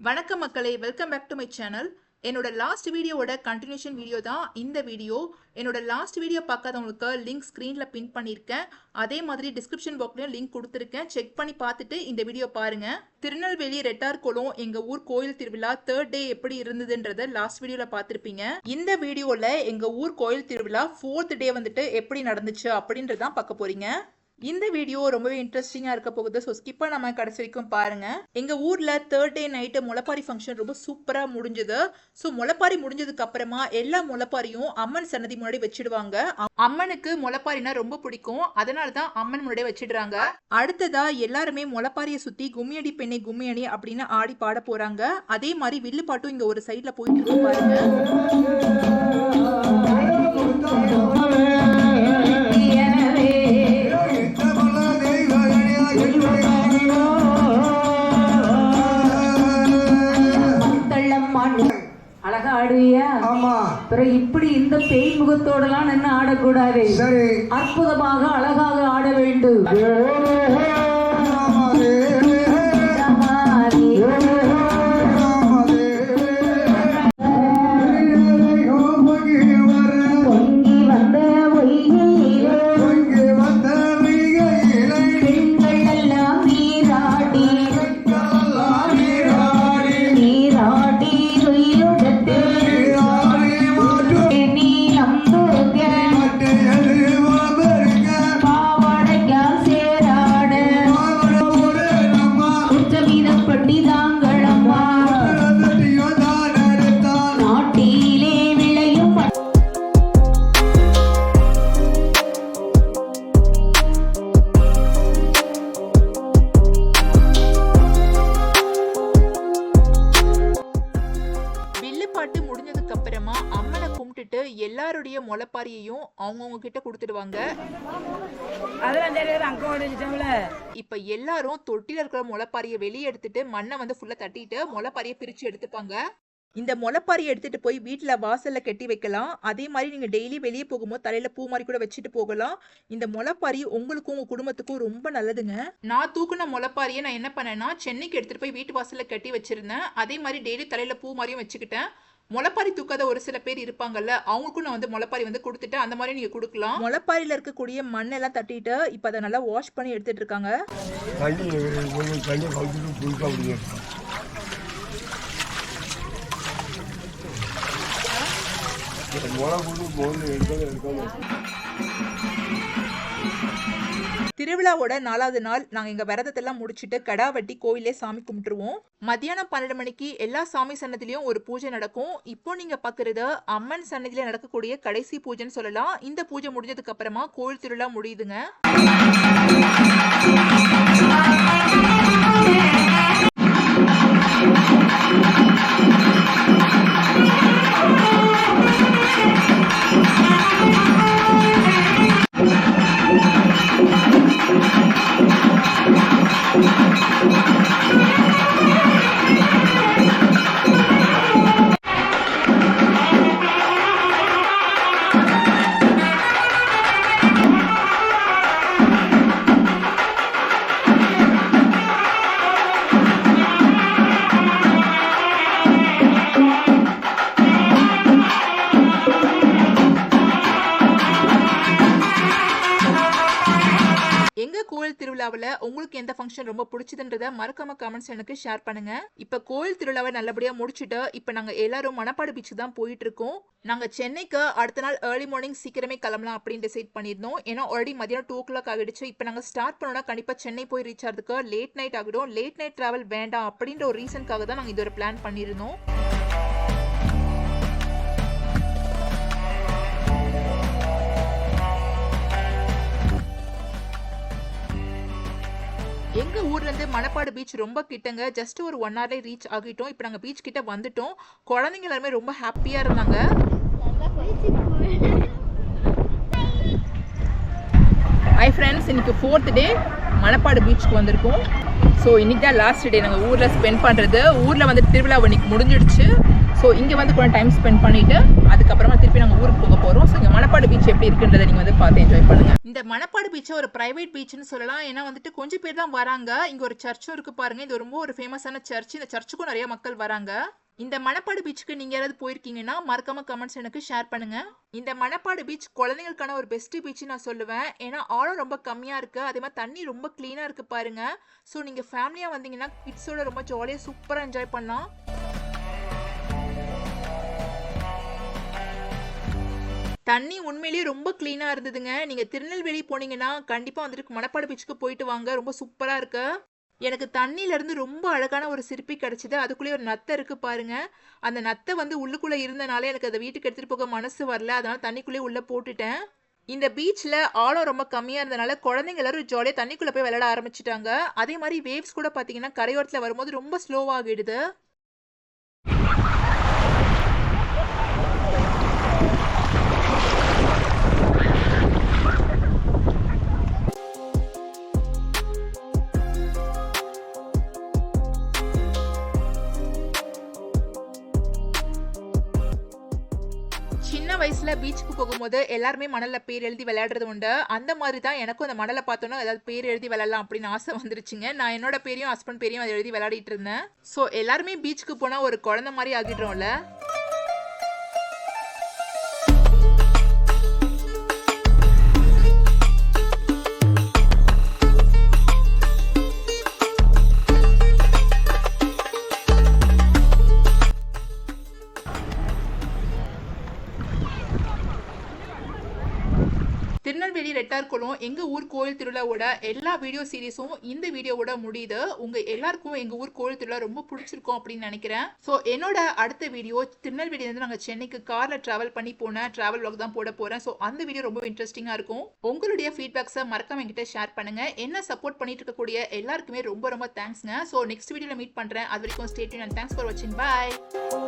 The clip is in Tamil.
வணக்கம் மக்களே, welcome back to my channel. என்னோட லாஸ்ட் வீடியோவோட கண்டினியூஷன் வீடியோ தான் இந்த வீடியோ. என்னோட லாஸ்ட் வீடியோ பார்க்காதவங்களுக்கு லிங்க் ஸ்க்ரீனில் பின் பண்ணியிருக்கேன். அதே மாதிரி டிஸ்கிரிப்ஷன் பாக்ஸ்லையும் லிங்க் கொடுத்துருக்கேன். செக் பண்ணி பார்த்துட்டு இந்த வீடியோ பாருங்க. திருநெல்வேலி ரெட்டார்குளம் எங்க ஊர் கோயில் திருவிழா 3rd டே எப்படி இருந்ததுன்றத லாஸ்ட் வீடியோல பார்த்துருப்பீங்க. இந்த வீடியோல எங்க ஊர் கோயில் திருவிழா 4th டே வந்துட்டு எப்படி நடந்துச்சு அப்படின்றதான் பார்க்க போறீங்க. இந்த வீடியோ ரொம்பவே இன்ட்ரெஸ்டிங்கா இருக்க போகுது. ஸோ ஸ்கிப் பண்ணாம கடைசி வரைக்கும் பாருங்க. எங்க ஊர்ல 3rd டே நைட்டு முளைப்பாரி ஃபங்க்ஷன் ரொம்ப சூப்பரா முடிஞ்சது. ஸோ முளைப்பாரி முடிஞ்சதுக்கு அப்புறமா எல்லா முளைப்பாரியும் அம்மன் சன்னதி முன்னாடி வச்சிடுவாங்க. அம்மனுக்கு முளைப்பாரினா ரொம்ப பிடிக்கும், அதனாலதான் அம்மன் முன்னாடி வச்சிடுறாங்க. அடுத்ததா எல்லாருமே முளைப்பாரியை சுத்தி கும்மியடி பெண்ணை கும்மியடி அப்படின்னு ஆடி பாட போறாங்க. அதே மாதிரி வில்லு பாட்டும் இங்க ஒரு சைட்ல போயிட்டு இருக்கு பாருங்க. அழகா ஆடுவியா? ஆமா. பிறகு இப்படி இந்த பேய் முகத்தோடலாம் நின்று ஆடக்கூடாது. சரி. அற்புதமாக அழகாக ஆட வேண்டும். எல்லாருடைய முளைப்பாரியையும் அவங்கவுங்க கிட்ட கொடுத்துடுவாங்க. இப்ப எல்லாரும் தொட்டில இருக்கிற முளைப்பாரிய வெளியே எடுத்துட்டு மண்ணை வந்து ஃபுல்லா தட்டிட்டு முளைப்பாரிய பிரிச்சு எடுத்துப்பாங்க. இந்த முளைப்பாரியை எடுத்துட்டு போய் வீட்டுல வாசல்ல கட்டி வைக்கலாம். அதே மாதிரி நீங்க டெய்லி வெளியே போகும்போது தலையில பூ மாதிரி கூட வச்சுட்டு போகலாம். இந்த முளைப்பாரி உங்களுக்கும் உங்க குடும்பத்துக்கும் ரொம்ப நல்லதுங்க. நான் தூக்குன முளைப்பாரியை நான் என்ன பண்ணேன்னா சென்னைக்கு எடுத்துட்டு போய் வீட்டு வாசல்ல கட்டி வச்சிருந்தேன். அதே மாதிரி டெய்லி தலையில பூ மாதிரியும் வச்சுக்கிட்டேன். முளைப்பாரி தூக்காத ஒரு சில பேர் இருப்பாங்கல்ல, அவங்களுக்கும் நான் வந்து முளைப்பாரி வந்து கொடுத்துட்டு அந்த மாதிரி நீங்க கொடுக்கலாம். முளைப்பாரியில இருக்கக்கூடிய மண்ணெல்லாம் தட்டிட்டு இப்ப அதை நல்லா வாஷ் பண்ணி எடுத்துட்டு இருக்காங்க. திருவிழாவோட 4வது நாள் நாங்க எங்க விரதத்தெல்லாம் முடிச்சுட்டு கடா வெட்டி கோவிலே சாமி கும்பிட்டுருவோம். மத்தியானம் 12 மணிக்கு எல்லா சாமி சன்னதிலையும் ஒரு பூஜை நடக்கும். இப்போ நீங்க பாக்குறது அம்மன் சன்னதியில நடக்கக்கூடிய கடைசி பூஜைன்னு சொல்லலாம். இந்த பூஜை முடிஞ்சதுக்கு அப்புறமா கோவில் திருவிழா முடியுதுங்க. கோயில் திருவிழாவில் உங்களுக்கு எந்த ஃபங்க்ஷன் ரொம்ப பிடிச்சதுன்றத மறக்காம கமெண்ட்ஸ் எனக்கு ஷேர் பண்ணுங்க. இப்ப கோயில் திருவிழாவை நல்லபடியா முடிச்சுட்டு இப்ப நாங்க எல்லாரும் மணப்பாடு பீச்சுக்கு தான் போயிட்டு இருக்கோம். நாங்க சென்னைக்கு அடுத்த நாள் ஏர்லி மார்னிங் சீக்கிரமே கிளம்பலாம் அப்படின்னு டிசைட் பண்ணியிருந்தோம். ஏன்னா ஆல்ரெடி மதியானம் 2 o'clock ஆகிடுச்சு. இப்ப நாங்க ஸ்டார்ட் பண்ணோம்னா கண்டிப்பா சென்னை போய் ரீச் ஆகிறதுக்கு லேட் நைட் ஆகிடும். லேட் நைட் டிராவல் வேண்டாம் அப்படின்ற ஒரு ரீசனுக்காக தான் நாங்க இது ஒரு பிளான் பண்ணியிருந்தோம். எங்க ஊர்ல இருந்து மணப்பாடு பீச் ரொம்ப கிட்டங்க. ஜஸ்ட் ஒரு 1 hour ரீச் ஆகிட்டோம். இப்போ நாங்க பீச் கிட்ட வந்துட்டோம். குழந்தைங்க எல்லாருமே ரொம்ப ஹாப்பியா இருந்தாங்க. ஹாய் ஃப்ரெண்ட்ஸ், இன்னைக்கு 4th டே மணப்பாடு பீச்சுக்கு வந்திருக்கோம். ஸோ இன்னைக்கு தான் லாஸ்ட் டே நாங்கள் ஊரில் ஸ்பெண்ட் பண்ணுறது. ஊரில் வந்து திருவிழா இன்னைக்கு முடிஞ்சிடுச்சு. ஸோ இங்கே வந்து கொஞ்சம் டைம் ஸ்பெண்ட் பண்ணிவிட்டு அதுக்கப்புறமா திருப்பி நாங்கள் ஊருக்கு போக போகிறோம். ஸோ இங்கே மணப்பாடு பீச் எப்படி இருக்குன்றதை நீங்கள் வந்து பார்த்து என்ஜாய் பண்ணுங்கள். இந்த மணப்பாடு பீச்சை ஒரு ப்ரைவேட் பீச்னு சொல்லலாம். ஏன்னா வந்துட்டு கொஞ்சம் பேர் தான் வராங்க. இங்கே ஒரு சர்ச்சும் இருக்குது பாருங்கள். இது ரொம்ப ஒரு ஃபேமஸான சர்ச். இந்த சர்ச்சுக்கும் நிறைய மக்கள் வராங்க. இந்த மணப்பாடு பீச்சுக்கு நீங்க யாராவது போயிருக்கீங்கன்னா மறக்காம கமெண்ட்ஸ் எனக்கு ஷேர் பண்ணுங்க. இந்த மணப்பாடு பீச் குழந்தைங்களுக்கான ஒரு பெஸ்ட் பீச் நான் சொல்லுவேன். ஏன்னா ஆழம் ரொம்ப கம்மியா இருக்கு, அதே மாதிரி தண்ணி ரொம்ப கிளீனா இருக்கு பாருங்க. ஸோ நீங்க ஃபேமிலியா வந்தீங்கன்னா கிட்ஸோட ரொம்ப ஜாலியா சூப்பரா என்ஜாய் பண்ணலாம். தண்ணி உண்மையிலேயே ரொம்ப கிளீனா இருந்ததுங்க. நீங்க திருநெல்வேலி போனீங்கன்னா கண்டிப்பா வந்துட்டு மணப்பாடு பீச்சுக்கு போயிட்டு வாங்க. ரொம்ப சூப்பரா இருக்கு. எனக்கு தண்ணியில இருந்து ரொம்ப அழகான ஒரு சிற்பி கிடைச்சது. அதுக்குள்ளேயே ஒரு நத்தை இருக்கு பாருங்க. அந்த நத்தை வந்து உள்ளுக்குள்ள இருந்தனாலே எனக்கு அதை வீட்டுக்கு எடுத்துட்டு போக மனசு வரல. அதனால தண்ணிக்குள்ளேயே உள்ள போட்டுட்டேன். இந்த பீச்ல ஆழம் ரொம்ப கம்மியா இருந்தனால குழந்தைங்க எல்லாரும் ஜாலியா தண்ணிக்குள்ள போய் விளையாட ஆரம்பிச்சிட்டாங்க. அதே மாதிரி வேவ்ஸ் கூட பாத்தீங்கன்னா கரையோரத்துல வரும்போது ரொம்ப ஸ்லோவாகிடுது. சின்ன வயசுல பீச்சுக்கு போகும்போது எல்லாருமே மணல்ல பேர் எழுதி விளையாடுறது உண்டு. அந்த மாதிரி தான் எனக்கும் அந்த மணலை பார்த்தோன்னா ஏதாவது பேர் எழுதி விளையாடலாம் அப்படின்னு ஆசை வந்துருச்சுங்க. நான் என்னோட பேரையும் ஹஸ்பண்ட் பேரையும் அதை எழுதி விளையாடிட்டு இருந்தேன். ஸோ எல்லாருமே பீச்சுக்கு போனா ஒரு குழந்தை மாதிரி ஆகிடுறோம்ல. திருநெல்வேலி ரெட்டார்குளம் எங்க ஊர் கோயில் திருவிழாவோட எல்லா வீடியோ சீரிஸும் இந்த வீடியோவோட முடியுது. உங்க எல்லாருக்கும் எங்க ஊர் கோயில் திருவிழா ரொம்ப பிடிச்சிருக்கும் அப்படின்னு நினைக்கிறேன். ஸோ என்னோட அடுத்த வீடியோ திருநெல்வேலியிலிருந்து நாங்கள் சென்னைக்கு கார்ல டிராவல் பண்ணி போன டிராவல் vlog தான் போட போறேன். ஸோ அந்த வீடியோ ரொம்ப இன்ட்ரெஸ்டிங்கா இருக்கும். உங்களுடைய ஃபீட்பேக்ஸை மறக்காம என்கிட்ட ஷேர் பண்ணுங்க. என்ன சப்போர்ட் பண்ணிட்டு இருக்கக்கூடிய எல்லாருக்குமே ரொம்ப ரொம்ப தேங்க்ஸ்ங்க. ஸோ நெக்ஸ்ட் வீடியோல மீட் பண்றேன். அது வரைக்கும் stay tune and thanks for வாட்சிங். பாய்.